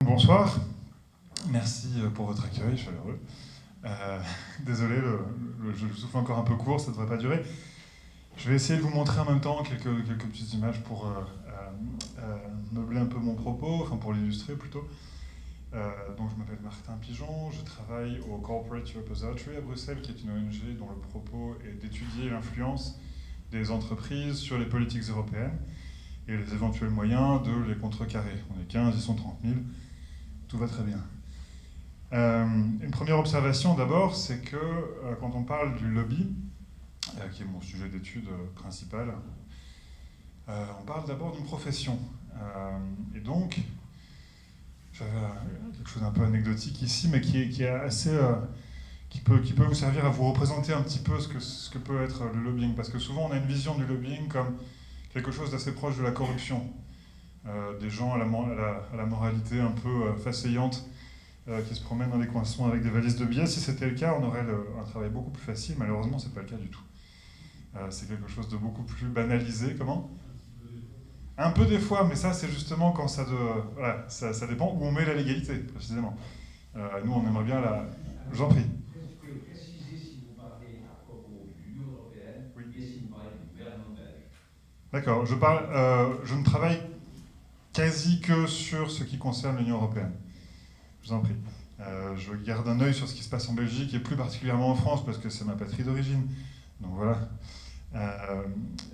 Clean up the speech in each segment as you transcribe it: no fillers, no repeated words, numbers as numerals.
Bonsoir, merci pour votre accueil chaleureux. Désolé, je souffle encore un peu court, ça ne devrait pas durer. Je vais essayer de vous montrer en même temps quelques petites images pour meubler un peu mon propos, enfin pour l'illustrer plutôt. Donc je m'appelle Martin Pigeon, je travaille au Corporate Repository à Bruxelles, qui est une ONG dont le propos est d'étudier l'influence des entreprises sur les politiques européennes et les éventuels moyens de les contrecarrer. On est 15, ils sont 30 000, tout va très bien. Une première observation d'abord, c'est que quand on parle du lobby, qui est mon sujet d'étude principal, on parle d'abord d'une profession. Et donc, j'avais quelque chose d'un peu anecdotique ici, mais qui est assez... qui peut vous servir à vous représenter un petit peu ce que peut être le lobbying. Parce que souvent, on a une vision du lobbying comme quelque chose d'assez proche de la corruption. Des gens à la moralité un peu façayante, qui se promènent dans les coins avec des valises de billets. Si c'était le cas, on aurait un travail beaucoup plus facile. Malheureusement, ce n'est pas le cas du tout. C'est quelque chose de beaucoup plus banalisé. Comment ? Un peu des fois, mais ça, c'est justement quand voilà, ça dépend où on met la légalité, précisément. Nous, on aimerait bien la... Je vous en prie. Est-ce que vous pouvez préciser si vous parlez à propos de l'Union européenne et si vous parlez du gouvernement belge ? D'accord. Je ne travaille quasi que sur ce qui concerne l'Union européenne. Je vous en prie. Je garde un œil sur ce qui se passe en Belgique et plus particulièrement en France parce que c'est ma patrie d'origine. Donc voilà.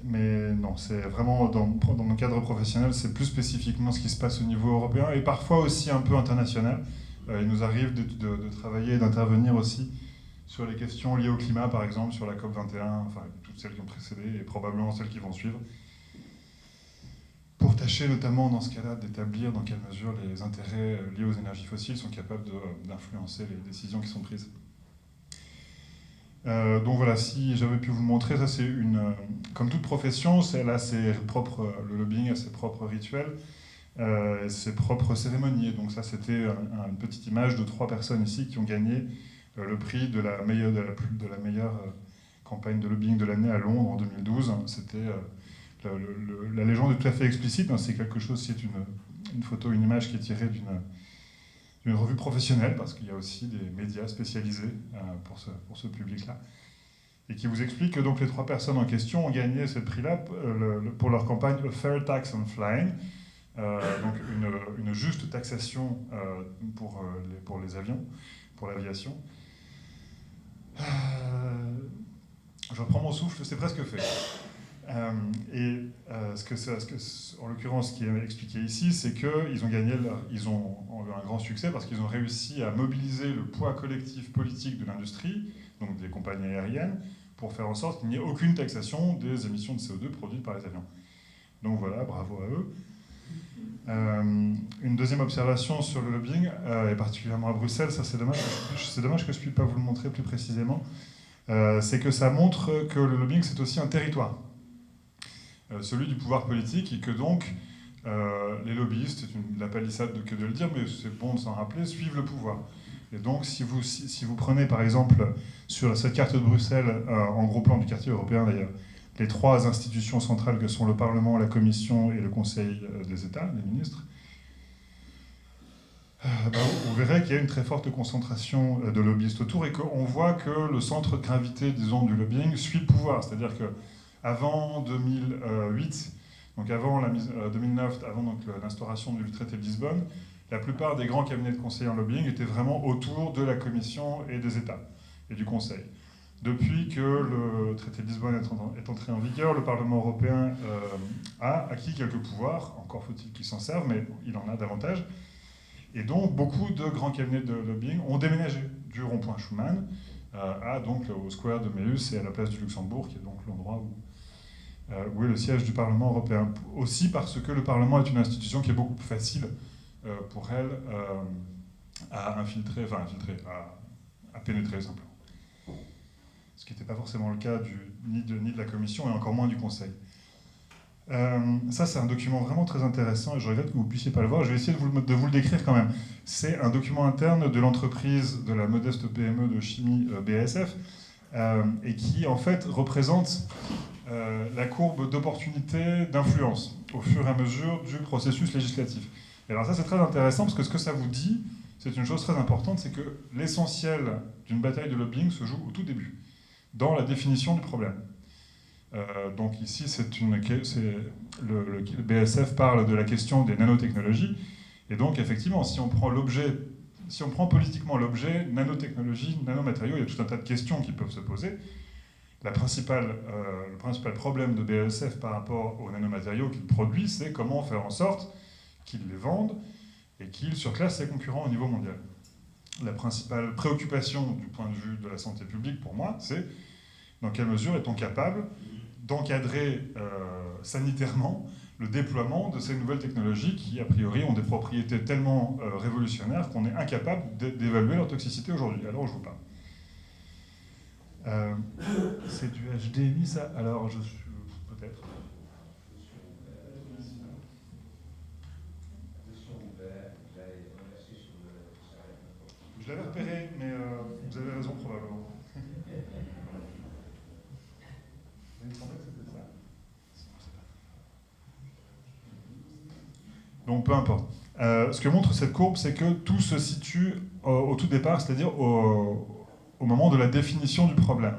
Mais non, c'est vraiment dans mon cadre professionnel, c'est plus spécifiquement ce qui se passe au niveau européen et parfois aussi un peu international. Il nous arrive de travailler et d'intervenir aussi sur les questions liées au climat, par exemple, sur la COP21, enfin toutes celles qui ont précédé et probablement celles qui vont suivre. Pour tâcher notamment dans ce cas-là d'établir dans quelle mesure les intérêts liés aux énergies fossiles sont capables d'influencer les décisions qui sont prises. Donc voilà, si j'avais pu vous montrer, ça c'est comme toute profession, le lobbying a ses propres rituels, ses propres cérémonies. Donc ça c'était une petite image de 3 personnes ici qui ont gagné le prix de la meilleure campagne de lobbying de l'année à Londres en 2012. C'était... la légende est tout à fait explicite, hein, c'est quelque chose, c'est une photo, une image qui est tirée d'une revue professionnelle, parce qu'il y a aussi des médias spécialisés pour ce public-là, et qui vous explique que donc, les 3 personnes en question ont gagné ce prix-là pour leur campagne A Fair Tax on Flying, donc une juste taxation pour les avions, pour l'aviation. Je reprends mon souffle, c'est presque fait. En l'occurrence, ce qui est expliqué ici, c'est qu'ils ont ils ont eu un grand succès parce qu'ils ont réussi à mobiliser le poids collectif politique de l'industrie, donc des compagnies aériennes, pour faire en sorte qu'il n'y ait aucune taxation des émissions de CO2 produites par les avions. Donc voilà, bravo à eux. Une deuxième observation sur le lobbying, et particulièrement à Bruxelles, ça c'est dommage que je ne puisse pas vous le montrer plus précisément, c'est que ça montre que le lobbying c'est aussi un territoire. Celui du pouvoir politique, et que donc les lobbyistes, c'est la palissade que de le dire, mais c'est bon de s'en rappeler, suivent le pouvoir. Et donc si vous prenez par exemple sur cette carte de Bruxelles, en gros plan du quartier européen d'ailleurs, les 3 institutions centrales que sont le Parlement, la Commission et le Conseil des États, les ministres, vous verrez qu'il y a une très forte concentration de lobbyistes autour et qu'on voit que le centre de gravité, disons, du lobbying suit le pouvoir. C'est-à-dire que avant 2008, donc avant 2009, avant donc l'instauration du traité de Lisbonne, la plupart des grands cabinets de conseil en lobbying étaient vraiment autour de la Commission et des États, et du Conseil. Depuis que le traité de Lisbonne est entré en vigueur, le Parlement européen a acquis quelques pouvoirs, encore faut-il qu'il s'en serve, mais il en a davantage. Et donc, beaucoup de grands cabinets de lobbying ont déménagé du rond-point Schuman donc au square de Meus et à la place du Luxembourg, qui est donc l'endroit où est le siège du Parlement européen. Aussi parce que le Parlement est une institution qui est beaucoup plus facile pour elle à pénétrer simplement. Ce qui n'était pas forcément le cas ni de la Commission et encore moins du Conseil. Ça, c'est un document vraiment très intéressant et je regrette que vous ne puissiez pas le voir. Je vais essayer de vous le décrire quand même. C'est un document interne de l'entreprise de la modeste PME de chimie BASF et qui, en fait, représente la courbe d'opportunité d'influence au fur et à mesure du processus législatif. Et alors ça, c'est très intéressant, parce que ce que ça vous dit, c'est une chose très importante, c'est que l'essentiel d'une bataille de lobbying se joue au tout début, dans la définition du problème. Donc ici, le BSF parle de la question des nanotechnologies, et donc effectivement, si on prend politiquement l'objet, nanotechnologie, nanomatériaux, il y a tout un tas de questions qui peuvent se poser. Le principal problème de BASF par rapport aux nanomatériaux qu'il produit, c'est comment faire en sorte qu'ils les vendent et qu'ils surclassent ses concurrents au niveau mondial. La principale préoccupation du point de vue de la santé publique pour moi, c'est dans quelle mesure est-on capable d'encadrer sanitairement le déploiement de ces nouvelles technologies qui, a priori, ont des propriétés tellement révolutionnaires qu'on est incapable d'évaluer leur toxicité aujourd'hui. Alors, je vous parle. C'est du HDMI, ça? Alors, je suis... peut-être. Je l'avais repéré, mais vous avez raison, probablement. Il me semblait que c'était ça. Donc, peu importe. Ce que montre cette courbe, c'est que tout se situe au tout départ, c'est-à-dire au moment de la définition du problème.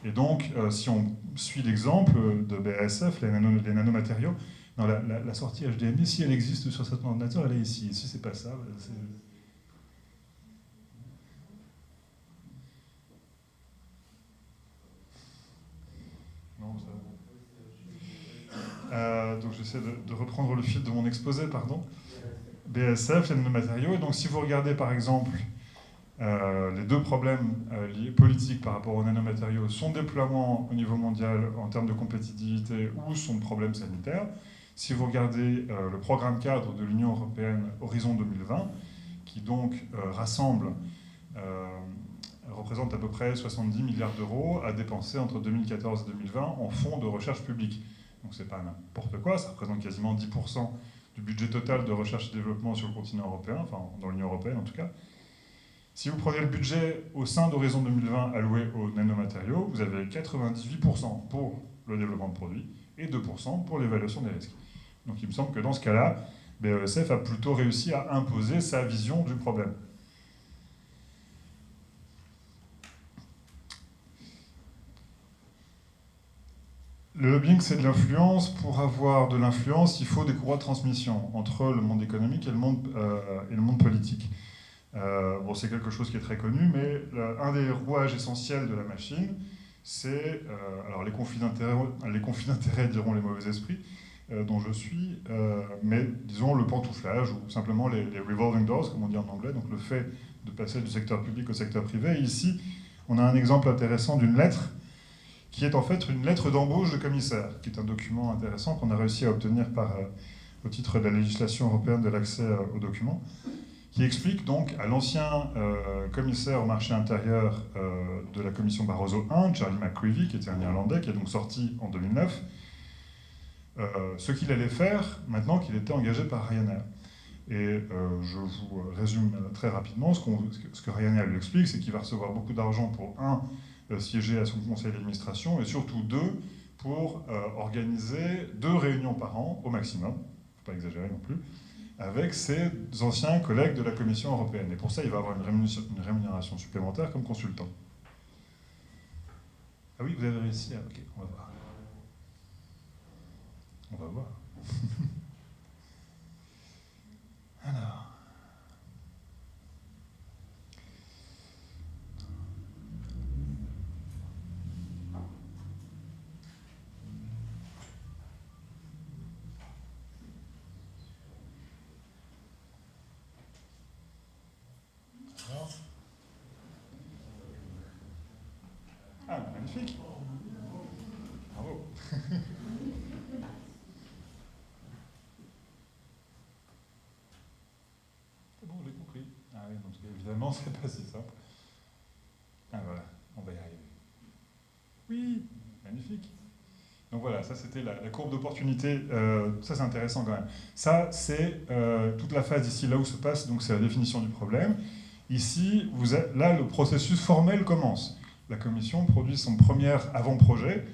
Et donc, si on suit l'exemple de BASF, les nanomatériaux, non, la sortie HDMI, si elle existe sur cet ordinateur, elle est ici. Ici, c'est pas ça. Non, ça... donc, j'essaie de reprendre le fil de mon exposé, pardon. BASF, les nanomatériaux. Et donc, si vous regardez, par exemple, les deux problèmes politiques par rapport aux nanomatériaux, son déploiement au niveau mondial en termes de compétitivité ou son problème sanitaire. Si vous regardez le programme cadre de l'Union européenne Horizon 2020, qui donc représente à peu près 70 milliards d'euros à dépenser entre 2014 et 2020 en fonds de recherche publique. Donc c'est pas n'importe quoi, ça représente quasiment 10% du budget total de recherche et développement sur le continent européen, enfin dans l'Union européenne en tout cas. Si vous prenez le budget au sein d'Horizon 2020 alloué aux nanomatériaux, vous avez 98% pour le développement de produits et 2% pour l'évaluation des risques. Donc il me semble que dans ce cas-là, BASF a plutôt réussi à imposer sa vision du problème. Le lobbying, c'est de l'influence. Pour avoir de l'influence, il faut des courroies de transmission entre le monde économique et le monde politique. Bon, c'est quelque chose qui est très connu, mais un des rouages essentiels de la machine, c'est, alors les conflits d'intérêts diront les mauvais esprits, dont je suis, mais disons le pantouflage, ou simplement les revolving doors, comme on dit en anglais, donc le fait de passer du secteur public au secteur privé. Et ici, on a un exemple intéressant d'une lettre, qui est en fait une lettre d'embauche de commissaire, qui est un document intéressant qu'on a réussi à obtenir au titre de la législation européenne de l'accès aux documents, qui explique donc à l'ancien commissaire au marché intérieur de la commission Barroso I, Charlie McCreevy, qui était un Irlandais, qui est donc sorti en 2009, ce qu'il allait faire maintenant qu'il était engagé par Ryanair. Et je vous résume très rapidement ce que Ryanair lui explique, c'est qu'il va recevoir beaucoup d'argent pour, siéger à son conseil d'administration, et surtout 2, pour organiser 2 réunions par an au maximum, il ne faut pas exagérer non plus, avec ses anciens collègues de la Commission européenne. Et pour ça, il va avoir une rémunération supplémentaire comme consultant. Ah oui, vous avez réussi à... Ok, on va voir. On va voir. Alors... Ah, magnifique. Bravo. C'est bon, j'ai compris. Ah oui, donc évidemment, c'est pas si simple. Ah voilà, on va y arriver. Oui, magnifique. Donc voilà, ça c'était la courbe d'opportunité. Ça c'est intéressant quand même. Ça c'est toute la phase ici, là où se passe, donc c'est la définition du problème. Ici, là le processus formel commence. La commission produit son premier avant-projet.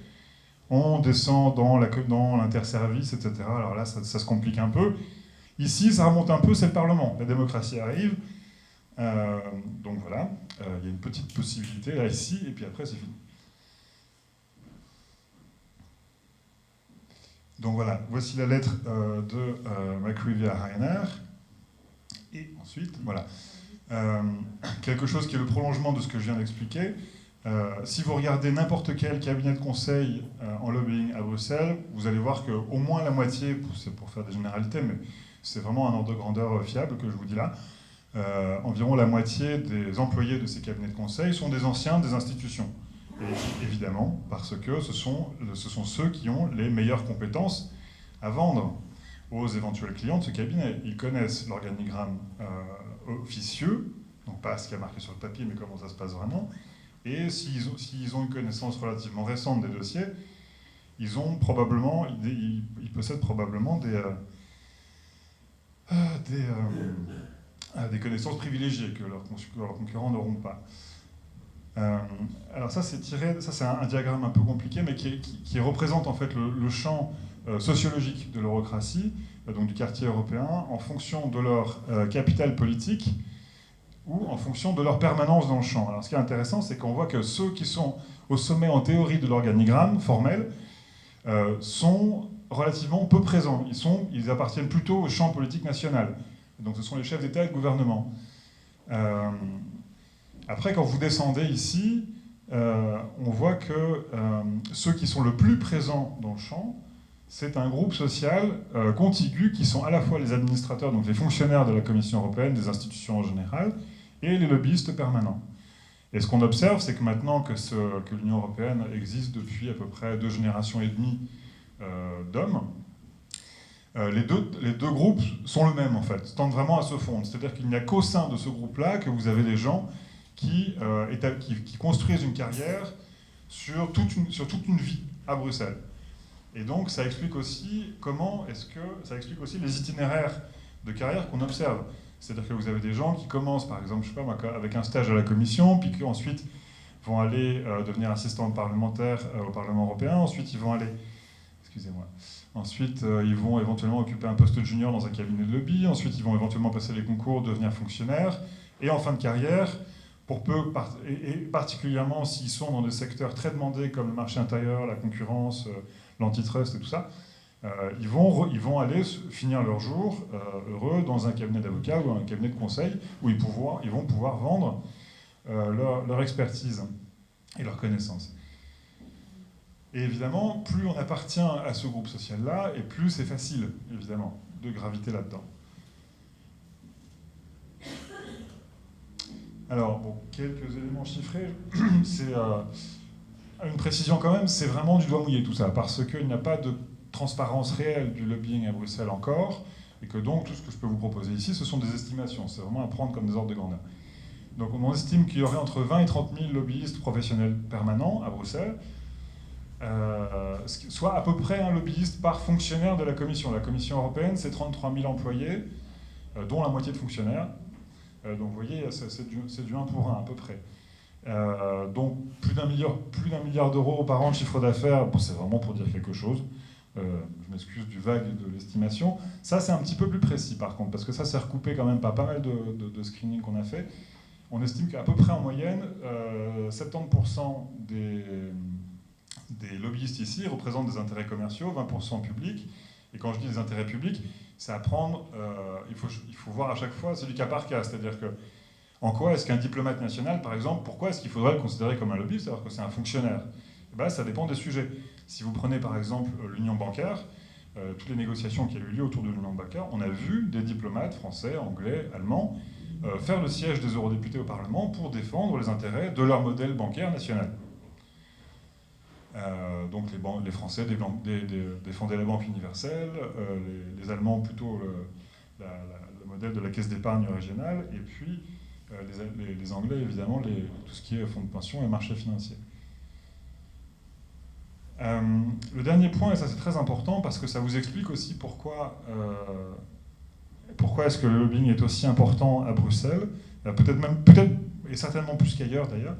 On descend dans l'interservice, etc. Alors là, ça se complique un peu. Ici, ça remonte un peu, c'est le Parlement. La démocratie arrive. Donc voilà, il y a une petite possibilité là, ici, et puis après, c'est fini. Donc voilà, voici la lettre de McCreevy à Rainer. Et ensuite, voilà. Quelque chose qui est le prolongement de ce que je viens d'expliquer. Si vous regardez n'importe quel cabinet de conseil en lobbying à Bruxelles, vous allez voir qu'au moins la moitié, c'est pour faire des généralités, mais c'est vraiment un ordre de grandeur fiable que je vous dis là, environ la moitié des employés de ces cabinets de conseil sont des anciens des institutions. Et évidemment, parce que ce sont ceux qui ont les meilleures compétences à vendre aux éventuels clients de ce cabinet. Ils connaissent l'organigramme officieux, donc pas ce qui a marqué sur le papier, mais comment ça se passe vraiment. Et s'ils ont une connaissance relativement récente des dossiers, ils possèdent probablement des connaissances privilégiées que leurs concurrents n'auront pas. Alors ça, c'est un diagramme un peu compliqué, mais qui représente en fait le champ sociologique de l'eurocratie, donc du quartier européen, en fonction de leur capital politique ou en fonction de leur permanence dans le champ. Alors ce qui est intéressant, c'est qu'on voit que ceux qui sont au sommet en théorie de l'organigramme formel sont relativement peu présents. Ils appartiennent plutôt au champ politique national. Donc ce sont les chefs d'État et de gouvernement. Après, quand vous descendez ici, on voit que ceux qui sont le plus présents dans le champ, c'est un groupe social contigu qui sont à la fois les administrateurs, donc les fonctionnaires de la Commission européenne, des institutions en général, et les lobbyistes permanents. Et ce qu'on observe, c'est que maintenant que l'Union européenne existe depuis à peu près 2 générations et demie d'hommes, les deux groupes sont le même en fait, tendent vraiment à se fondre. C'est-à-dire qu'il n'y a qu'au sein de ce groupe-là que vous avez des gens qui construisent une carrière sur toute une vie à Bruxelles. Et donc ça explique aussi ça explique aussi les itinéraires de carrière qu'on observe. C'est-à-dire que vous avez des gens qui commencent, par exemple, je sais pas moi, avec un stage à la Commission, puis qui ensuite vont aller devenir assistants parlementaires au Parlement européen, ensuite ils vont aller, ensuite ils vont éventuellement occuper un poste de junior dans un cabinet de lobby, ensuite ils vont éventuellement passer les concours, devenir fonctionnaires, et en fin de carrière, et particulièrement s'ils sont dans des secteurs très demandés comme le marché intérieur, la concurrence, l'antitrust et tout ça, ils vont aller finir leur jour heureux dans un cabinet d'avocats ou un cabinet de conseil où ils vont pouvoir vendre leur expertise et leurs connaissances. Et évidemment, plus on appartient à ce groupe social-là, et plus c'est facile, évidemment, de graviter là-dedans. Alors, bon, quelques éléments chiffrés. C'est une précision quand même, c'est vraiment du doigt mouillé tout ça, parce qu'il n'y a pas de transparence réelle du lobbying à Bruxelles encore, et que donc tout ce que je peux vous proposer ici, ce sont des estimations, c'est vraiment à prendre comme des ordres de grandeur. Donc on estime qu'il y aurait entre 20 et 30 000 lobbyistes professionnels permanents à Bruxelles, soit à peu près un lobbyiste par fonctionnaire de la Commission. La Commission européenne, c'est 33 000 employés, dont la moitié de fonctionnaires. Donc vous voyez, c'est du 1 pour 1 à peu près. Donc plus d'un milliard d'euros par an de chiffre d'affaires, bon, c'est vraiment pour dire quelque chose. Je m'excuse du vague de l'estimation. Ça, c'est un petit peu plus précis par contre, parce que ça, c'est recoupé quand même par pas mal de screening qu'on a fait. On estime qu'à peu près en moyenne, 70% des lobbyistes ici représentent des intérêts commerciaux, 20% publics. Et quand je dis des intérêts publics, c'est à prendre, il faut voir à chaque fois, c'est du cas par cas. C'est-à-dire que, en quoi est-ce qu'un diplomate national, par exemple, pourquoi est-ce qu'il faudrait le considérer comme un lobbyiste alors que c'est un fonctionnaire? Eh ben, ça dépend des sujets. Si vous prenez par exemple l'union bancaire, toutes les négociations qui ont eu lieu autour de l'union bancaire, on a vu des diplomates français, anglais, allemands faire le siège des eurodéputés au Parlement pour défendre les intérêts de leur modèle bancaire national. Donc les Français défendaient la Banque universelle, les Allemands plutôt le modèle de la caisse d'épargne régionale, et puis les Anglais évidemment tout ce qui est fonds de pension et marché financier. Le dernier point, et ça c'est très important parce que ça vous explique aussi pourquoi est-ce que le lobbying est aussi important à Bruxelles, peut-être et certainement plus qu'ailleurs d'ailleurs.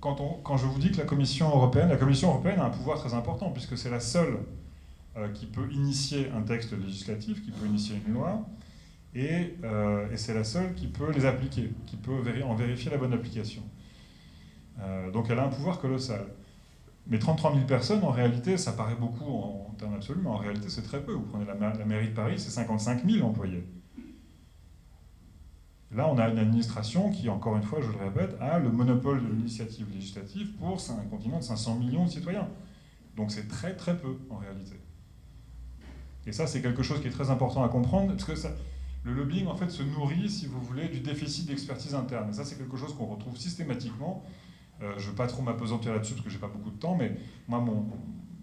Quand je vous dis que la Commission européenne a un pouvoir très important puisque c'est la seule qui peut initier un texte législatif, qui peut initier une loi, et c'est la seule qui peut les appliquer, qui peut en vérifier la bonne application. Donc elle a un pouvoir colossal. Mais 33 000 personnes, en réalité, ça paraît beaucoup en termes absolus, mais en réalité, c'est très peu. Vous prenez la mairie de Paris, c'est 55 000 employés. Là, on a une administration qui, encore une fois, je le répète, a le monopole de l'initiative législative pour un continent de 500 millions de citoyens. Donc c'est très très peu, en réalité. Et ça, c'est quelque chose qui est très important à comprendre, parce que le lobbying, en fait, se nourrit, si vous voulez, du déficit d'expertise interne. Et ça, c'est quelque chose qu'on retrouve systématiquement. Je ne veux pas trop m'apesantir là-dessus, parce que je n'ai pas beaucoup de temps, mais moi,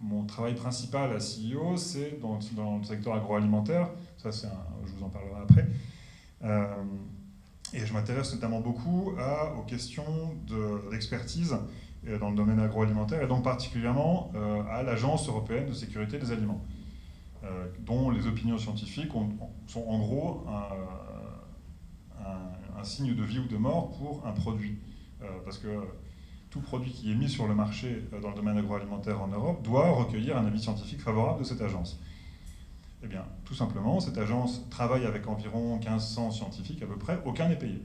mon travail principal à CEO, c'est dans le secteur agroalimentaire. Ça, je vous en parlerai après. Et je m'intéresse notamment beaucoup aux questions d'expertise dans le domaine agroalimentaire, et donc particulièrement à l'Agence européenne de sécurité des aliments, dont les opinions scientifiques sont en gros un signe de vie ou de mort pour un produit. Parce que tout produit qui est mis sur le marché dans le domaine agroalimentaire en Europe doit recueillir un avis scientifique favorable de cette agence. Eh bien, tout simplement, cette agence travaille avec environ 1500 scientifiques à peu près, aucun n'est payé.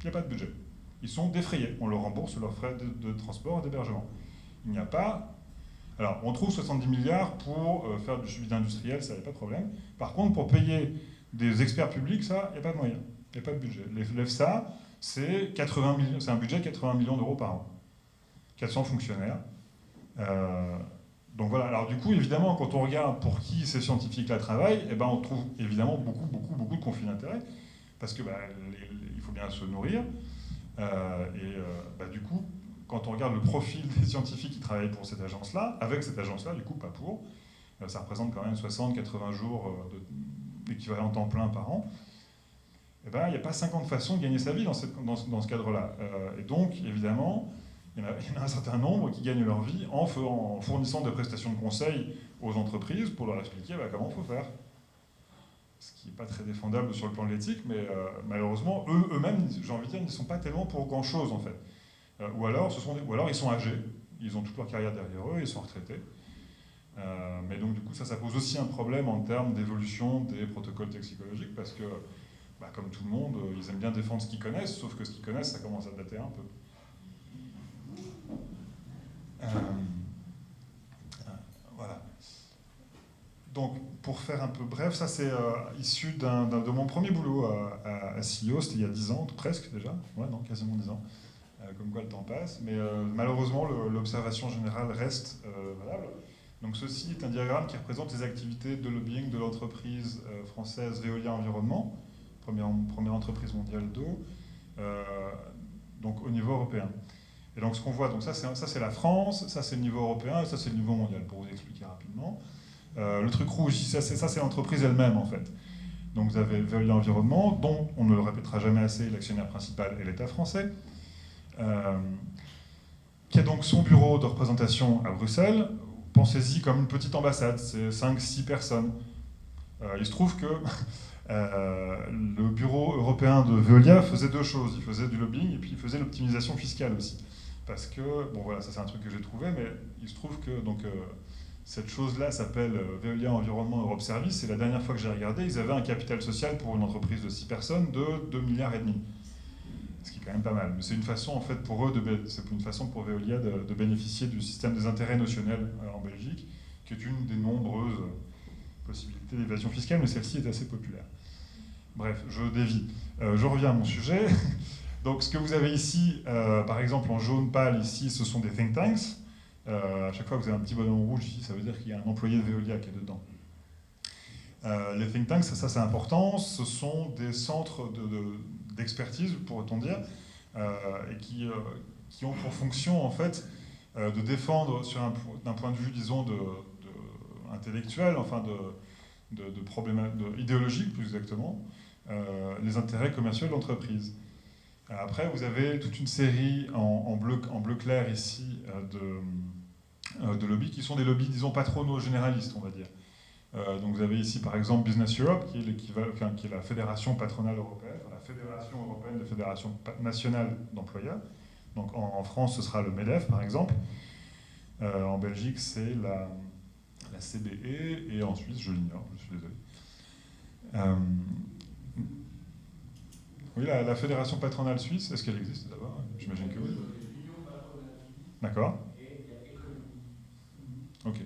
Il n'y a pas de budget. Ils sont défrayés, on leur rembourse leurs frais de transport et d'hébergement. Il n'y a pas... Alors, on trouve 70 milliards pour faire du suivi industriel, ça, il n'y a pas de problème. Par contre, pour payer des experts publics, ça, il n'y a pas de moyen, il n'y a pas de budget. L'EFSA, c'est un budget de 80 millions d'euros par an. 400 fonctionnaires. Donc voilà, alors du coup, évidemment, quand on regarde pour qui ces scientifiques-là travaillent, eh ben, on trouve évidemment beaucoup de conflits d'intérêts, parce que il faut bien se nourrir. Du coup, quand on regarde le profil des scientifiques qui travaillent pour cette agence-là, avec cette agence-là, du coup, pas pour, ça représente quand même 60-80 jours d'équivalent temps plein par an, eh ben, il n'y a pas 50 façons de gagner sa vie dans ce cadre-là. Et donc, évidemment, il y en a un certain nombre qui gagnent leur vie en fournissant des prestations de conseil aux entreprises pour leur expliquer comment il faut faire. Ce qui n'est pas très défendable sur le plan de l'éthique, mais malheureusement, eux-mêmes, j'ai envie de dire, ils ne sont pas tellement pour grand-chose, en fait. Ou alors ils sont âgés, ils ont toute leur carrière derrière eux, ils sont retraités. Mais donc, du coup, ça pose aussi un problème en termes d'évolution des protocoles toxicologiques, parce que, comme tout le monde, ils aiment bien défendre ce qu'ils connaissent, sauf que ce qu'ils connaissent, ça commence à dater un peu. Voilà. Donc, pour faire un peu bref, ça c'est issu de mon premier boulot à CEO, c'était il y a 10 ans, presque déjà, ouais, non, quasiment 10 ans, comme quoi le temps passe, mais malheureusement l'observation générale reste valable. Donc ceci est un diagramme qui représente les activités de lobbying de l'entreprise française Veolia Environnement, première entreprise mondiale d'eau, donc au niveau européen. Et donc ce qu'on voit, donc ça c'est la France, ça c'est le niveau européen, et ça c'est le niveau mondial, pour vous expliquer rapidement. Le truc rouge, ça c'est l'entreprise elle-même en fait. Donc vous avez Veolia Environnement, dont on ne le répétera jamais assez, l'actionnaire principal est l'État français, qui a donc son bureau de représentation à Bruxelles. Pensez-y comme une petite ambassade, c'est 5-6 personnes. Il se trouve que le bureau européen de Veolia faisait deux choses, il faisait du lobbying et puis il faisait l'optimisation fiscale aussi. Parce que, bon voilà, ça c'est un truc que j'ai trouvé, mais il se trouve que cette chose-là s'appelle Veolia Environnement Europe Service, et la dernière fois que j'ai regardé, ils avaient un capital social pour une entreprise de 6 personnes de 2,5 milliards. Ce qui est quand même pas mal. Mais c'est une façon, en fait, pour eux, c'est une façon pour Veolia de bénéficier du système des intérêts notionnels en Belgique, qui est une des nombreuses possibilités d'évasion fiscale, mais celle-ci est assez populaire. Bref, je dévie. Je reviens à mon sujet. Donc ce que vous avez ici, par exemple en jaune pâle ici, ce sont des think tanks. À chaque fois que vous avez un petit bonhomme rouge ici, ça veut dire qu'il y a un employé de Veolia qui est dedans. Les think tanks, ça c'est important, ce sont des centres d'expertise, pourrait-on dire, et qui ont pour fonction en fait de défendre d'un point de vue, disons, intellectuel, enfin idéologique plus exactement, les intérêts commerciaux de l'entreprise. Après, vous avez toute une série en bleu clair ici de lobbies qui sont des lobbies, disons, patronaux généralistes, on va dire. Donc vous avez ici, par exemple, Business Europe, qui est la fédération patronale européenne, la fédération européenne des fédérations nationales d'employeurs. Donc en France, ce sera le MEDEF, par exemple. En Belgique, c'est la CBE, et en Suisse, je l'ignore, je suis désolé. Oui, la fédération patronale suisse, est-ce qu'elle existe d'abord? J'imagine que oui. D'accord. Ok.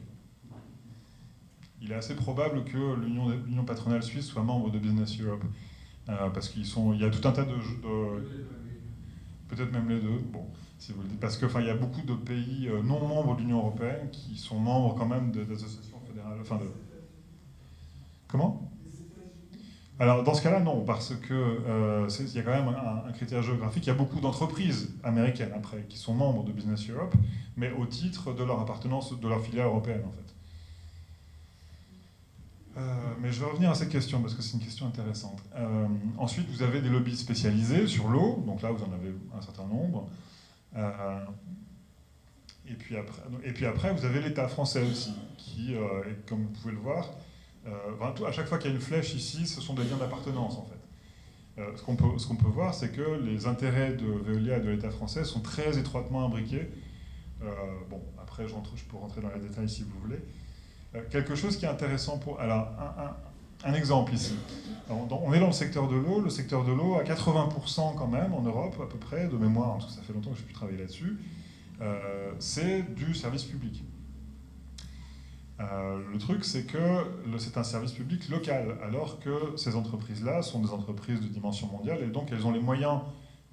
Il est assez probable que l'Union patronale suisse soit membre de Business Europe, parce qu'il y a tout un tas de peut-être même les deux, bon, si vous le dites, parce que il y a beaucoup de pays non membres de l'Union européenne qui sont membres quand même d'associations fédérales. Comment? Alors dans ce cas-là, non, parce que il y a quand même un critère géographique. Il y a beaucoup d'entreprises américaines après qui sont membres de Business Europe, mais au titre de leur appartenance, de leur filiale européenne en fait. Mais je vais revenir à cette question parce que c'est une question intéressante. Ensuite, vous avez des lobbies spécialisés sur l'eau, donc là vous en avez un certain nombre. Et puis après, vous avez l'État français aussi, qui, comme vous pouvez le voir, à chaque fois qu'il y a une flèche ici, ce sont des liens d'appartenance en fait. Ce qu'on peut voir, c'est que les intérêts de Veolia et de l'État français sont très étroitement imbriqués. Bon, après, je peux rentrer dans les détails si vous voulez. Quelque chose qui est intéressant pour... Alors, un exemple ici. Alors, on est dans le secteur de l'eau. Le secteur de l'eau, à 80% quand même, en Europe, à peu près, de mémoire, parce que ça fait longtemps que je n'ai plus travaillé là-dessus, c'est du service public. Le truc, c'est que c'est un service public local, alors que ces entreprises-là sont des entreprises de dimension mondiale, et donc elles ont les moyens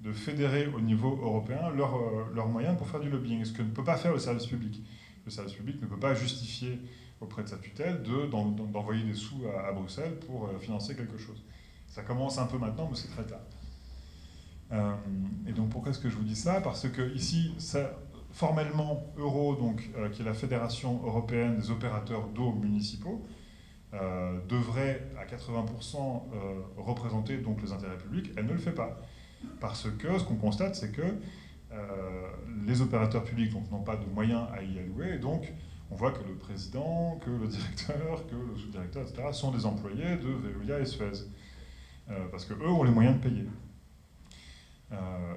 de fédérer au niveau européen leurs moyens pour faire du lobbying, ce que ne peut pas faire le service public. Le service public ne peut pas justifier auprès de sa tutelle d'envoyer des sous à Bruxelles pour financer quelque chose. Ça commence un peu maintenant, mais c'est très tard. Et donc pourquoi est-ce que je vous dis ça? Parce que ici, formellement, Euro, donc, qui est la Fédération européenne des opérateurs d'eau municipaux, devrait à 80% représenter donc les intérêts publics. Elle ne le fait pas. Parce que ce qu'on constate, c'est que les opérateurs publics n'ont pas de moyens à y allouer, et donc on voit que le président, que le directeur, que le sous-directeur, etc., sont des employés de Veolia et Suez. Parce qu'eux ont les moyens de payer.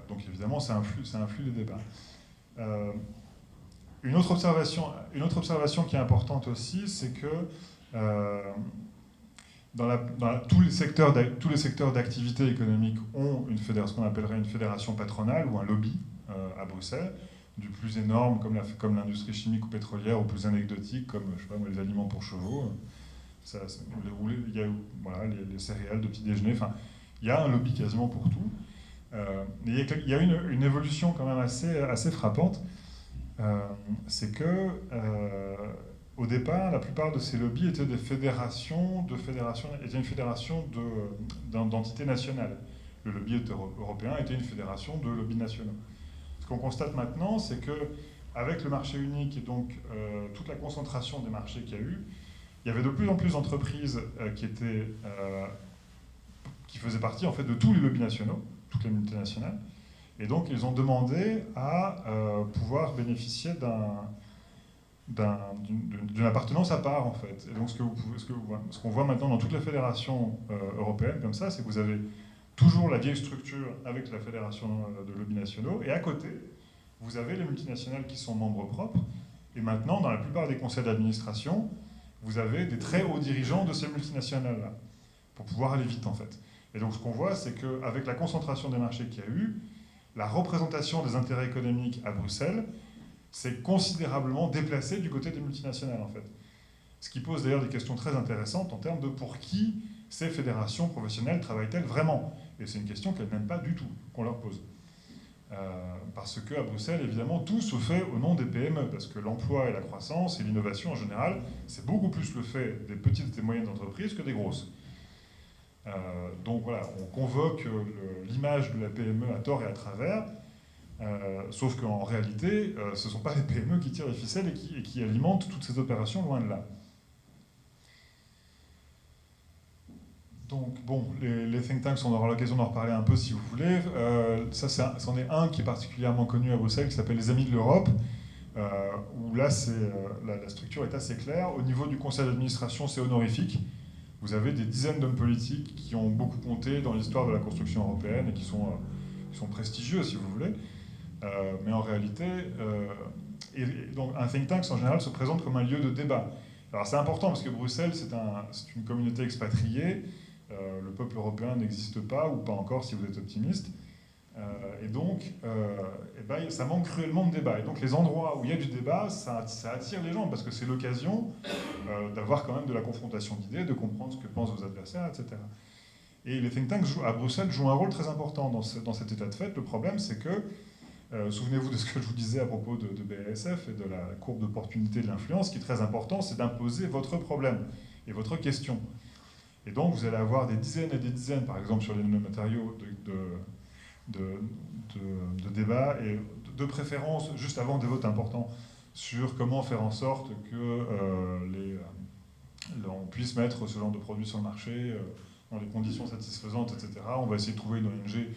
Donc évidemment, ça influe les débats. Une autre observation qui est importante aussi, c'est que tous les secteurs d'activité économique ont ce qu'on appellerait une fédération patronale ou un lobby à Bruxelles, du plus énorme comme l'industrie chimique ou pétrolière, au plus anecdotique comme je sais pas, les aliments pour chevaux, il y a les céréales de petit déjeuner, il y a un lobby quasiment pour tout. Mais il y a une évolution quand même assez frappante, c'est que au départ, la plupart de ces lobbies étaient des fédérations étaient une fédération d'entités nationales. Le lobby européen était une fédération de lobbies nationaux. Ce qu'on constate maintenant, c'est que avec le marché unique et donc toute la concentration des marchés qu'il y a eu, il y avait de plus en plus d'entreprises qui faisaient partie en fait de tous les lobbies nationaux, toutes les multinationales, et donc ils ont demandé à pouvoir bénéficier d'une appartenance à part en fait. Et donc ce qu'on voit maintenant dans toutes les fédérations européennes comme ça, c'est que vous avez toujours la vieille structure avec la fédération de lobbies nationaux, et à côté, vous avez les multinationales qui sont membres propres, et maintenant, dans la plupart des conseils d'administration, vous avez des très hauts dirigeants de ces multinationales-là, pour pouvoir aller vite en fait. Et donc ce qu'on voit, c'est qu'avec la concentration des marchés qu'il y a eu, la représentation des intérêts économiques à Bruxelles s'est considérablement déplacée du côté des multinationales en fait. Ce qui pose d'ailleurs des questions très intéressantes en termes de pour qui ces fédérations professionnelles travaillent-elles vraiment? Et c'est une question qu'elles n'aiment pas du tout qu'on leur pose. Parce qu'à Bruxelles, évidemment, tout se fait au nom des PME, parce que l'emploi et la croissance et l'innovation en général, c'est beaucoup plus le fait des petites et moyennes entreprises que des grosses. Donc voilà, on convoque l'image de la PME à tort et à travers, sauf qu'en réalité, ce ne sont pas les PME qui tirent les ficelles et qui alimentent toutes ces opérations, loin de là. Donc bon, les think tanks, on aura l'occasion d'en reparler un peu si vous voulez. C'en est un qui est particulièrement connu à Bruxelles, qui s'appelle les Amis de l'Europe, où là, la structure est assez claire. Au niveau du conseil d'administration, c'est honorifique. Vous avez des dizaines d'hommes politiques qui ont beaucoup compté dans l'histoire de la construction européenne et qui sont prestigieux, si vous voulez. Mais en réalité, donc un think tank, en général, se présente comme un lieu de débat. Alors c'est important parce que Bruxelles, c'est une communauté expatriée. Le peuple européen n'existe pas, ou pas encore si vous êtes optimiste. Et donc, ça manque cruellement de débat. Et donc les endroits où il y a du débat, ça attire les gens, parce que c'est l'occasion d'avoir quand même de la confrontation d'idées, de comprendre ce que pensent vos adversaires, etc. Et les think tanks à Bruxelles jouent un rôle très important dans cet état de fait. Le problème, c'est que, souvenez-vous de ce que je vous disais à propos de BASF et de la courbe d'opportunité de l'influence, ce qui est très important, c'est d'imposer votre problème et votre question. Et donc, vous allez avoir des dizaines et des dizaines, par exemple, sur les nanomatériaux, de débats, et de préférence, juste avant des votes importants, sur comment faire en sorte que on puisse mettre ce genre de produits sur le marché dans les conditions satisfaisantes, etc. On va essayer de trouver une ONG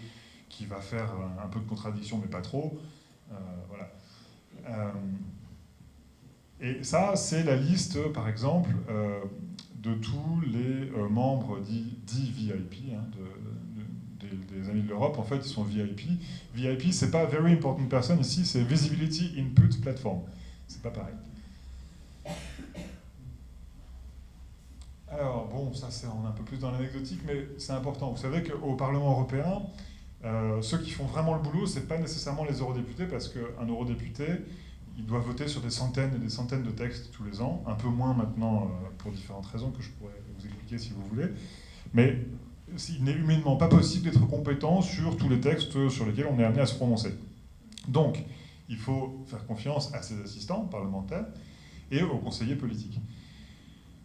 qui va faire un peu de contradiction, mais pas trop. Voilà. Et ça, c'est la liste, par exemple, de tous les membres dits VIP, hein, des Amis de l'Europe. En fait, ils sont VIP. VIP, c'est pas Very Important Person ici, c'est Visibility Input Platform. C'est pas pareil. Alors, bon, ça, on est un peu plus dans l'anecdotique, mais c'est important. Vous savez qu'au Parlement européen, ceux qui font vraiment le boulot, c'est pas nécessairement les eurodéputés, parce qu'un eurodéputé, il doit voter sur des centaines et des centaines de textes tous les ans, un peu moins maintenant pour différentes raisons que je pourrais vous expliquer si vous voulez. Mais il n'est humainement pas possible d'être compétent sur tous les textes sur lesquels on est amené à se prononcer. Donc, il faut faire confiance à ses assistants parlementaires et aux conseillers politiques.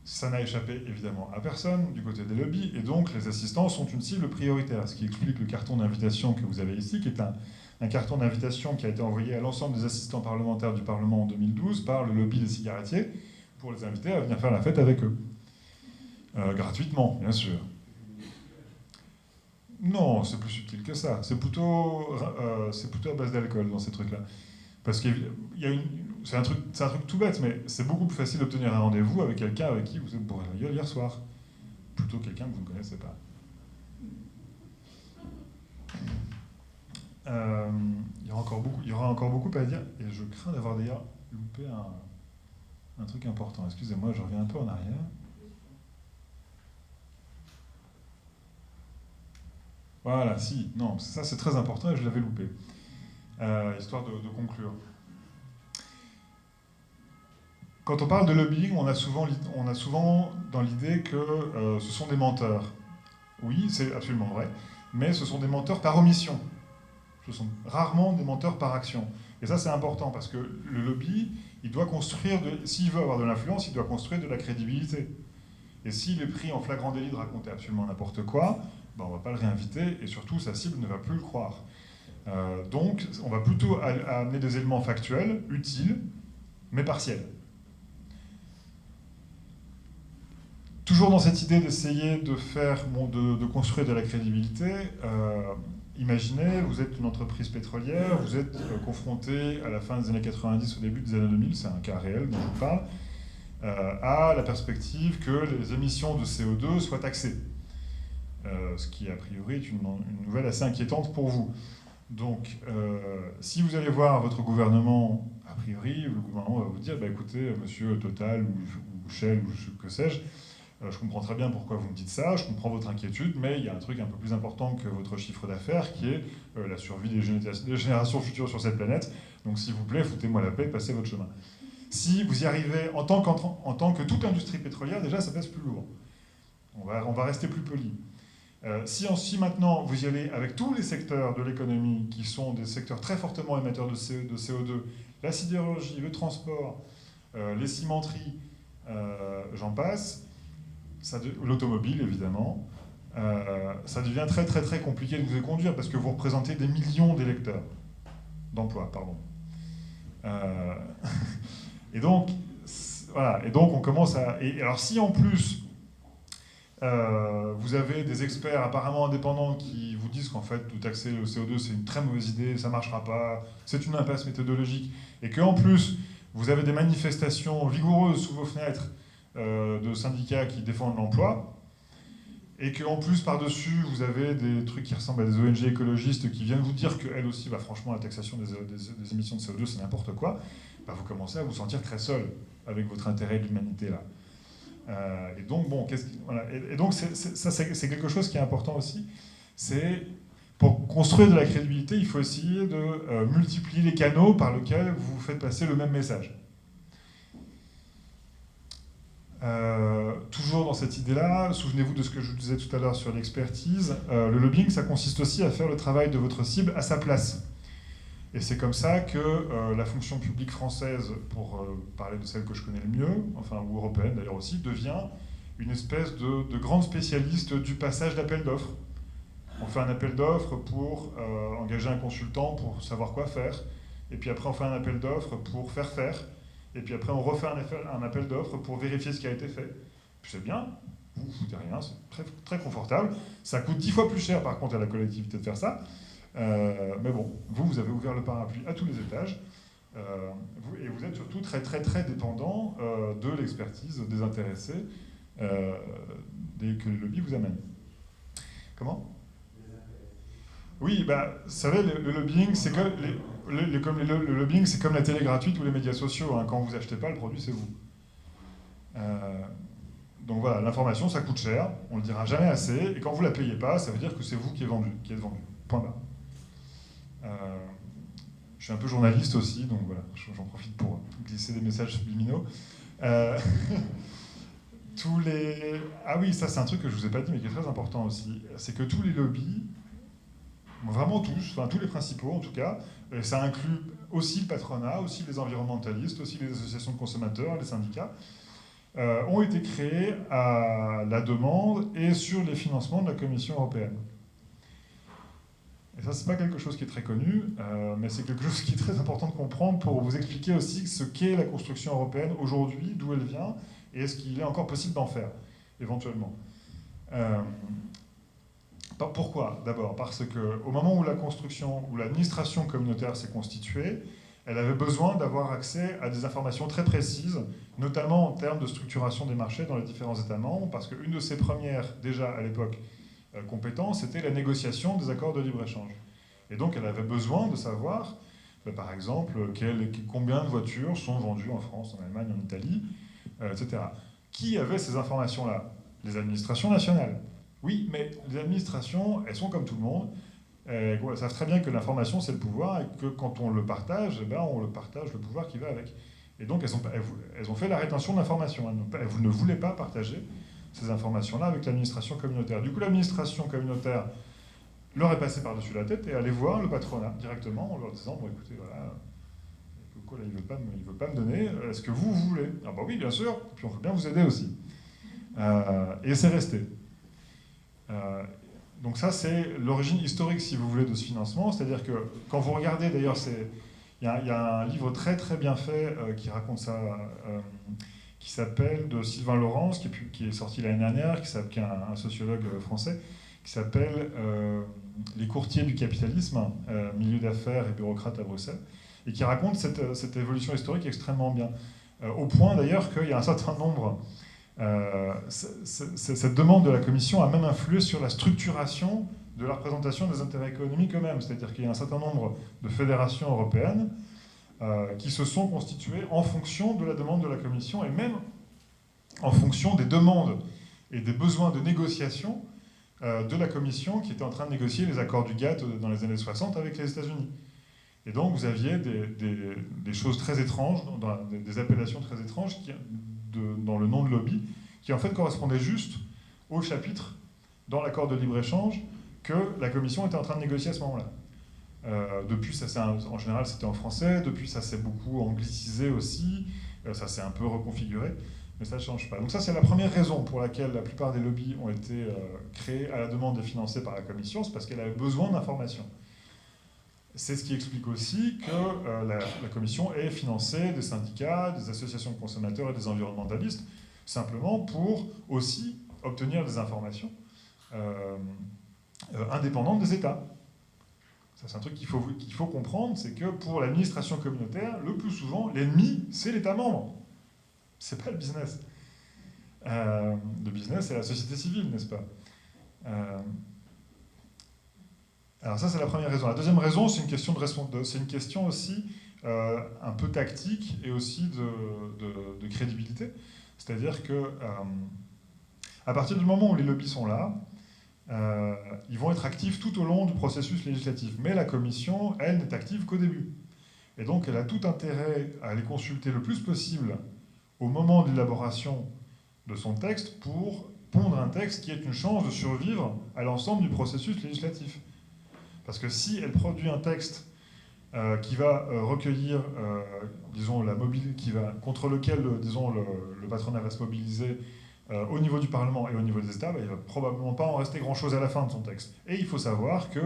Ça n'a échappé évidemment à personne du côté des lobbies, et donc les assistants sont une cible prioritaire, ce qui explique le carton d'invitation que vous avez ici, qui est un carton d'invitation qui a été envoyé à l'ensemble des assistants parlementaires du Parlement en 2012 par le lobby des cigarettiers pour les inviter à venir faire la fête avec eux. Gratuitement, bien sûr. Non, c'est plus subtil que ça. C'est plutôt à base d'alcool dans ces trucs-là. Parce qu'il y a c'est un truc tout bête, mais c'est beaucoup plus facile d'obtenir un rendez-vous avec quelqu'un avec qui vous êtes bourré la gueule hier soir, plutôt que quelqu'un que vous ne connaissez pas. Il y aura encore beaucoup à dire, et je crains d'avoir d'ailleurs loupé un truc important. Excusez-moi, je reviens un peu en arrière. Voilà, si, non, ça c'est très important et je l'avais loupé. Histoire de conclure. Quand on parle de lobbying, on a souvent dans l'idée que ce sont des menteurs. Oui, c'est absolument vrai, mais ce sont des menteurs par omission. Ce sont rarement des menteurs par action. Et ça, c'est important, parce que le lobby, il doit construire, s'il veut avoir de l'influence, il doit construire de la crédibilité. Et s'il est pris en flagrant délit de raconter absolument n'importe quoi, ben on ne va pas le réinviter, et surtout, sa cible ne va plus le croire. Donc, on va plutôt amener des éléments factuels, utiles, mais partiels. Toujours dans cette idée d'essayer de construire de la crédibilité, imaginez, vous êtes une entreprise pétrolière, vous êtes confronté à la fin des années 90, au début des années 2000, c'est un cas réel dont je vous parle, à la perspective que les émissions de CO2 soient taxées. Ce qui, a priori, est une nouvelle assez inquiétante pour vous. Donc, si vous allez voir votre gouvernement, a priori, le gouvernement va vous dire, bah, écoutez, monsieur Total ou Shell ou que sais-je, je comprends très bien pourquoi vous me dites ça, je comprends votre inquiétude, mais il y a un truc un peu plus important que votre chiffre d'affaires, qui est la survie des générations futures sur cette planète. Donc s'il vous plaît, foutez-moi la paix, passez votre chemin. Si vous y arrivez en tant que toute industrie pétrolière, déjà ça pèse plus lourd. On va rester plus poli. Si maintenant vous y allez avec tous les secteurs de l'économie, qui sont des secteurs très fortement émetteurs de CO2, la sidérurgie, le transport, les cimenteries, j'en passe, l'automobile évidemment, ça devient très très très compliqué de vous y conduire parce que vous représentez des millions d'électeurs, d'emplois, pardon. Et donc, voilà, et donc on commence à... Et alors si en plus vous avez des experts apparemment indépendants qui vous disent qu'en fait de taxer le CO2 c'est une très mauvaise idée, ça ne marchera pas, c'est une impasse méthodologique, et qu'en plus vous avez des manifestations vigoureuses sous vos fenêtres de syndicats qui défendent l'emploi, et qu'en plus, par-dessus, vous avez des trucs qui ressemblent à des ONG écologistes qui viennent vous dire qu'elles aussi, bah, franchement, la taxation des émissions de CO2, c'est n'importe quoi, bah, vous commencez à vous sentir très seul avec votre intérêt de l'humanité, là. Et donc, bon, voilà. Et donc, c'est quelque chose qui est important aussi. C'est, pour construire de la crédibilité, il faut essayer de multiplier les canaux par lesquels vous faites passer le même message. Toujours dans cette idée-là, souvenez-vous de ce que je vous disais tout à l'heure sur l'expertise, le lobbying, ça consiste aussi à faire le travail de votre cible à sa place. Et c'est comme ça que la fonction publique française, pour parler de celle que je connais le mieux, enfin, ou européenne d'ailleurs aussi, devient une espèce de grande spécialiste du passage d'appel d'offres. On fait un appel d'offres pour engager un consultant pour savoir quoi faire, et puis après on fait un appel d'offres pour faire faire, et puis après on refait un appel d'offres pour vérifier ce qui a été fait. C'est bien, vous ne foutez rien, c'est très, très confortable. Ça coûte 10 fois plus cher par contre à la collectivité de faire ça. Mais bon, vous avez ouvert le parapluie à tous les étages, et vous êtes surtout très très très dépendant de l'expertise des intéressés que les lobbies vous amènent. Comment ? Oui, bah, vous savez, le lobbying, c'est comme le lobbying, c'est comme la télé gratuite ou les médias sociaux. Hein. Quand vous achetez pas, le produit, c'est vous. Donc voilà, l'information, ça coûte cher, on le dira jamais assez, et quand vous la payez pas, ça veut dire que c'est vous qui êtes vendu. Point barre. Je suis un peu journaliste aussi, donc voilà, j'en profite pour glisser des messages subliminaux. Ah oui, ça c'est un truc que je vous ai pas dit, mais qui est très important aussi, c'est que tous les lobbies, vraiment tous, enfin tous les principaux en tout cas, et ça inclut aussi le patronat, aussi les environnementalistes, aussi les associations de consommateurs, les syndicats, ont été créés à la demande et sur les financements de la Commission européenne. Et ça, c'est pas quelque chose qui est très connu, mais c'est quelque chose qui est très important de comprendre pour vous expliquer aussi ce qu'est la construction européenne aujourd'hui, d'où elle vient, et est-ce qu'il est encore possible d'en faire, éventuellement. Pourquoi ? D'abord, parce qu'au moment où l'administration communautaire s'est constituée, elle avait besoin d'avoir accès à des informations très précises, notamment en termes de structuration des marchés dans les différents États membres, parce qu'une de ses premières, déjà à l'époque, compétences, c'était la négociation des accords de libre-échange. Et donc elle avait besoin de savoir, par exemple, combien de voitures sont vendues en France, en Allemagne, en Italie, etc. Qui avait ces informations-là ? Les administrations nationales. Oui, mais les administrations, elles sont comme tout le monde. Elles savent très bien que l'information, c'est le pouvoir, et que quand on le partage, on le partage le pouvoir qui va avec. Et donc, elles ont fait la rétention d'informations. Elles ne voulaient pas partager ces informations-là avec l'administration communautaire. Du coup, l'administration communautaire leur est passée par-dessus la tête et allait voir le patronat directement en leur disant « Bon, écoutez, voilà, Coco, là, il ne veut pas me donner. Est-ce que vous voulez ?» Ah bah oui, bien sûr. Et puis on peut bien vous aider aussi. Et c'est resté. Donc ça, c'est l'origine historique, si vous voulez, de ce financement. C'est-à-dire que quand vous regardez, d'ailleurs, il y a un livre très très bien fait qui raconte ça, qui s'appelle, de Sylvain Laurence, qui est sorti l'année dernière, qui est un sociologue français, qui s'appelle « Les courtiers du capitalisme, milieu d'affaires et bureaucrates à Bruxelles », et qui raconte cette évolution historique extrêmement bien. Au point d'ailleurs qu'il y a un certain nombre... cette demande de la Commission a même influé sur la structuration de la représentation des intérêts économiques eux-mêmes. C'est-à-dire qu'il y a un certain nombre de fédérations européennes qui se sont constituées en fonction de la demande de la Commission et même en fonction des demandes et des besoins de négociation de la Commission qui était en train de négocier les accords du GATT dans les années 60 avec les États-Unis. Et donc vous aviez des choses très étranges, des appellations très étranges dans le nom de lobby, qui en fait correspondaient juste au chapitre dans l'accord de libre-échange que la Commission était en train de négocier à ce moment-là. Depuis, en général, c'était en français. Depuis, ça s'est beaucoup anglicisé aussi. Ça s'est un peu reconfiguré, mais ça ne change pas. Donc ça, c'est la première raison pour laquelle la plupart des lobbies ont été créés à la demande et financés par la Commission, c'est parce qu'elle avait besoin d'informations. C'est ce qui explique aussi que la Commission ait financé des syndicats, des associations de consommateurs et des environnementalistes, simplement pour aussi obtenir des informations indépendantes des États. Ça, c'est un truc qu'il faut comprendre, c'est que pour l'administration communautaire, le plus souvent, l'ennemi, c'est l'État membre. C'est pas le business. Le business, c'est la société civile, n'est-ce pas ? Alors ça, c'est la première raison. La deuxième raison, c'est une question aussi un peu tactique et aussi de crédibilité. C'est-à-dire que à partir du moment où les lobbies sont là, ils vont être actifs tout au long du processus législatif. Mais la Commission, elle, n'est active qu'au début. Et donc, elle a tout intérêt à les consulter le plus possible au moment de l'élaboration de son texte pour pondre un texte qui ait une chance de survivre à l'ensemble du processus législatif. Parce que si elle produit un texte qui va recueillir, disons, contre lequel, disons, le patronat va se mobiliser au niveau du Parlement et au niveau des États, il ne va probablement pas en rester grand-chose à la fin de son texte. Et il faut savoir que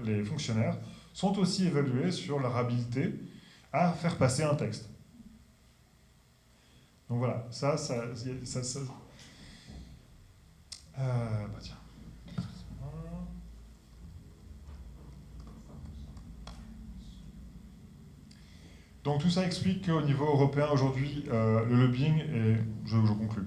les fonctionnaires sont aussi évalués sur leur habileté à faire passer un texte. Donc voilà, ça tiens. Donc tout ça explique qu'au niveau européen, aujourd'hui, le lobbying, je conclus,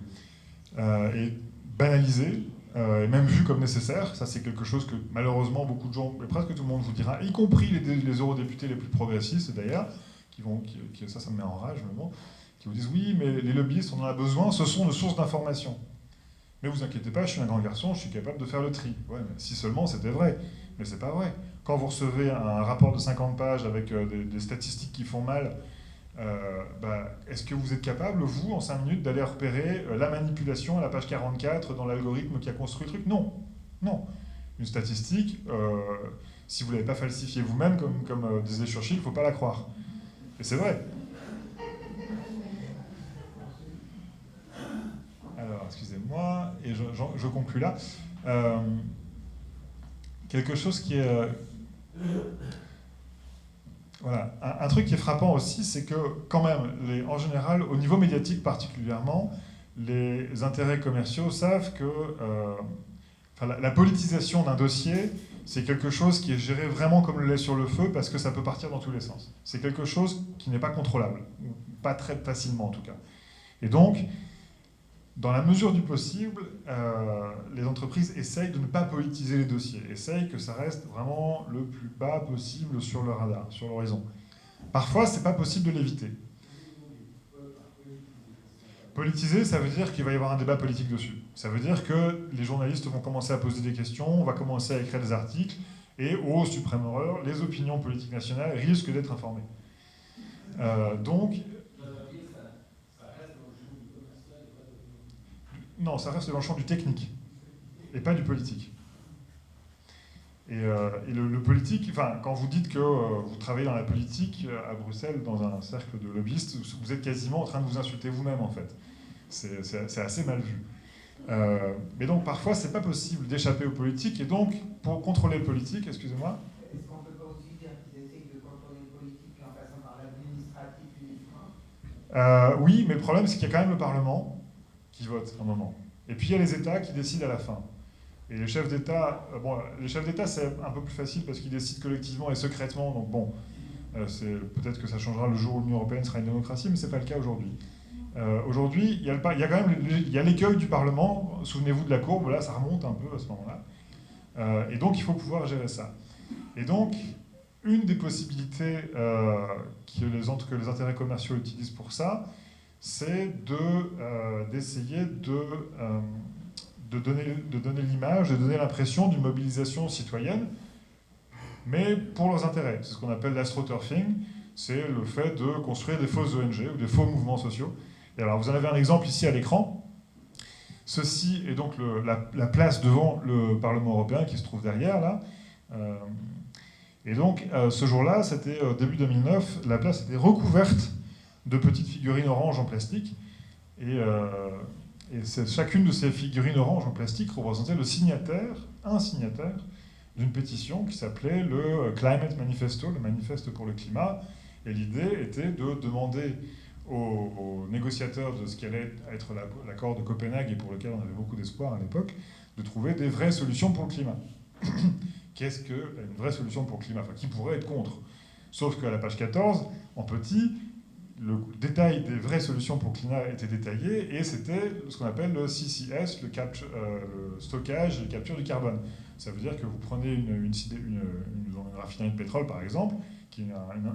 est banalisé, et même vu comme nécessaire. Ça, c'est quelque chose que malheureusement beaucoup de gens, et presque tout le monde vous dira, y compris les eurodéputés les plus progressistes d'ailleurs, ça me met en rage, mais bon, qui vous disent oui, mais les lobbyistes, on en a besoin, ce sont nos sources d'information. Mais vous inquiétez pas, je suis un grand garçon, je suis capable de faire le tri. Ouais, mais si seulement c'était vrai. Mais c'est pas vrai. Quand vous recevez un rapport de 50 pages avec des statistiques qui font mal, est-ce que vous êtes capable, vous, en 5 minutes, d'aller repérer la manipulation à la page 44 dans l'algorithme qui a construit le truc? Non. Non. Une statistique, si vous ne l'avez pas falsifiée vous-même, comme disait Churchill, il ne faut pas la croire. Et c'est vrai. Alors, excusez-moi, et je conclus là. Quelque chose qui est... voilà. Un truc qui est frappant aussi, c'est que quand même, en général, au niveau médiatique particulièrement, les intérêts commerciaux savent que la politisation d'un dossier, c'est quelque chose qui est géré vraiment comme le lait sur le feu parce que ça peut partir dans tous les sens. C'est quelque chose qui n'est pas contrôlable, ou pas très facilement en tout cas. Et donc, dans la mesure du possible, les entreprises essayent de ne pas politiser les dossiers, essayent que ça reste vraiment le plus bas possible sur le radar, sur l'horizon. Parfois, c'est pas possible de l'éviter. Politiser, ça veut dire qu'il va y avoir un débat politique dessus. Ça veut dire que les journalistes vont commencer à poser des questions, on va commencer à écrire des articles, et ô suprême horreur, les opinions politiques nationales risquent d'être informées. Donc... Non, ça reste dans le champ du technique, et pas du politique. Et le politique, enfin, quand vous dites que vous travaillez dans la politique à Bruxelles, dans un cercle de lobbyistes, vous êtes quasiment en train de vous insulter vous-même, en fait. C'est assez mal vu. Mais donc, parfois, c'est pas possible d'échapper aux politiques, et donc, pour contrôler le politique, excusez-moi... Est-ce qu'on peut pas aussi dire qu'ils essayent de contrôler le politique en passant par l'administratif uniquement ? Oui, mais le problème, c'est qu'il y a quand même le Parlement qui vote à un moment. Et puis il y a les États qui décident à la fin. Et les chefs d'État, c'est un peu plus facile parce qu'ils décident collectivement et secrètement. Donc bon, peut-être que ça changera le jour où l'Union européenne sera une démocratie, mais c'est pas le cas aujourd'hui. Aujourd'hui, il y a quand même l'écueil du Parlement. Souvenez-vous de la courbe, là, ça remonte un peu à ce moment-là. Et donc il faut pouvoir gérer ça. Et donc, une des possibilités que les intérêts commerciaux utilisent pour ça, c'est d'essayer de donner l'image, de donner l'impression d'une mobilisation citoyenne, mais pour leurs intérêts. C'est ce qu'on appelle l'astroturfing, c'est le fait de construire des fausses ONG ou des faux mouvements sociaux. Et alors, vous en avez un exemple ici à l'écran. Ceci est donc la place devant le Parlement européen qui se trouve derrière, là. Et donc, ce jour-là, c'était début 2009, la place était recouverte de petites figurines oranges en plastique. Et chacune de ces figurines oranges en plastique représentait un signataire d'une pétition qui s'appelait le Climate Manifesto, le manifeste pour le climat. Et l'idée était de demander aux négociateurs de ce qui allait être l'accord de Copenhague, et pour lequel on avait beaucoup d'espoir à l'époque, de trouver des vraies solutions pour le climat. Qu'est-ce qu'une vraie solution pour le climat? Enfin, qui pourrait être contre? Sauf qu'à la page 14, en petit, le détail des vraies solutions pour le climat était détaillé, et c'était ce qu'on appelle le CCS, le stockage et la capture du carbone. Ça veut dire que vous prenez une raffinerie de pétrole, par exemple, qui est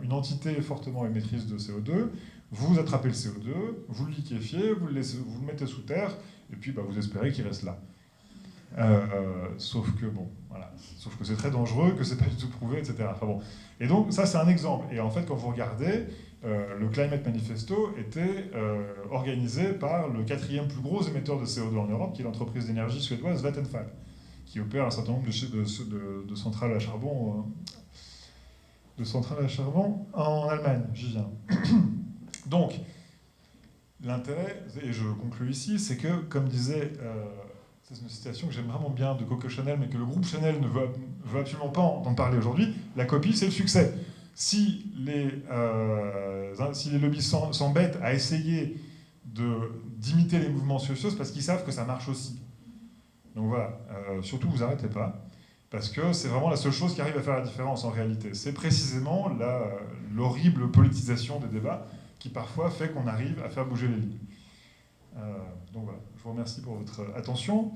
une entité fortement émettrice de CO2, vous attrapez le CO2, vous le liquéfiez, vous le mettez sous terre, et puis vous espérez qu'il reste là. Sauf que bon, voilà, sauf que c'est très dangereux, que c'est pas du tout prouvé, etc. Enfin bon. Et donc ça c'est un exemple. Et en fait quand vous regardez, le Climate Manifesto était organisé par le 4e plus gros émetteur de CO2 en Europe, qui est l'entreprise d'énergie suédoise Vattenfall, qui opère un certain nombre de centrales à charbon, en Allemagne. J'y viens. Donc l'intérêt, et je conclue ici, c'est que, comme disait, c'est une citation que j'aime vraiment bien de Coco Chanel, mais que le groupe Chanel ne veut absolument pas entendre parler aujourd'hui, la copie, c'est le succès. Si les lobbies s'embêtent à essayer d'imiter les mouvements sociaux, c'est parce qu'ils savent que ça marche aussi. Donc voilà, surtout vous arrêtez pas, parce que c'est vraiment la seule chose qui arrive à faire la différence en réalité. C'est précisément l'horrible politisation des débats qui parfois fait qu'on arrive à faire bouger les lignes. Donc voilà, je vous remercie pour votre attention.